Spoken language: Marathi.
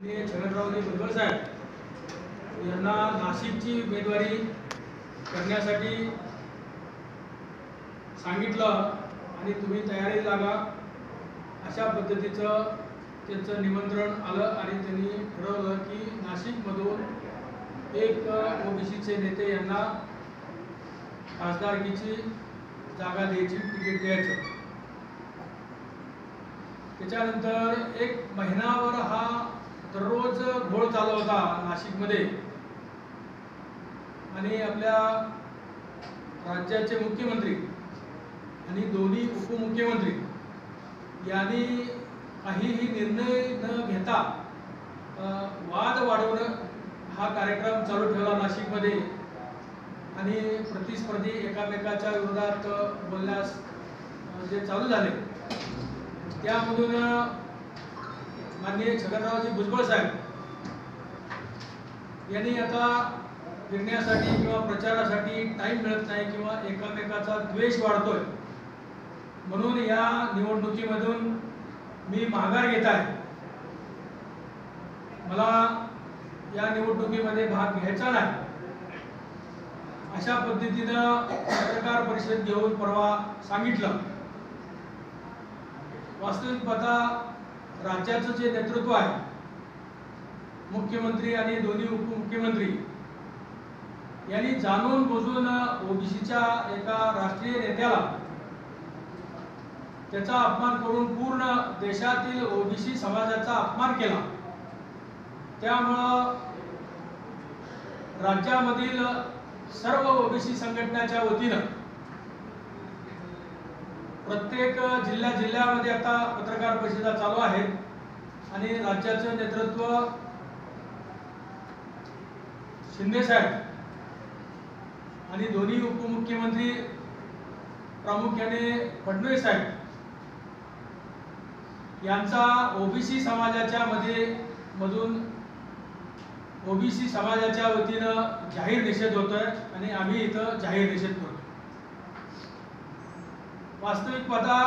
छगनरावजी भुजबळ साहेब यांना नाशिकची उमेदवारी करण्यासाठी सांगितलं आणि तुम्ही तयारी लागा अशा पद्धतीचं त्यांचं निमंत्रण आलं आणि त्यांनी ठरवलं की नाशिकमधून एक ओबीसीचे नेते यांना खासदारकीची जागा द्यायची, तिकीट द्यायचं। त्याच्यानंतर एक महिनाभर हा दररोज घोळ चालू होता नाशिकमध्ये आणि आपल्या राज्याचे मुख्यमंत्री आणि दोन्ही उपमुख्यमंत्री यांनी काहीही निर्णय न घेता वाद वाढवणं हा कार्यक्रम चालू ठेवला नाशिकमध्ये आणि प्रतिस्पर्धी एकामेकाच्या विरोधात बोलण्यास जे चालू झाले त्यामधून माननीय छगनरावजी भुजबळ साहेब यांनी आता फिरण्यासाठी किंवा प्रचारासाठी टाइम मिळत नाही किंवा एकामेकाचा द्वेष वाढतोय म्हणून या निवडणुकीमधून मी माघार घेत आहे। मला या निवडणुकीमध्ये भाग घ्यायचा नाही अशा पद्धतीनं पत्रकार परिषद घेऊन परवा सांगितलं। वास्तविक पाहता राज्याचं जे नेतृत्व आहे मुख्यमंत्री आणि दोन्ही उपमुख्यमंत्री यांनी जाणून बुजून ओबीसीच्या एका राष्ट्रीय नेत्याला त्याचा अपमान करून पूर्ण देशातील ओबीसी समाजाचा अपमान केला। त्यामुळे राज्यामधील सर्व ओबीसी संघटनांच्या वतीनं प्रत्येक जिल्ह्यामध्ये आता पत्रकार परिषदा चालू आहेत आणि राज्याचं नेतृत्व शिंदे साहेब आणि दोन्ही उपमुख्यमंत्री प्रामुख्याने फडणवीस साहेब यांचा ओबीसी समाजाच्या मधून ओबीसी समाजाच्या वतीनं जाहीर निषेध होतोय आणि आम्ही इथं जाहीर निषेध करतो। वास्तविक पाहता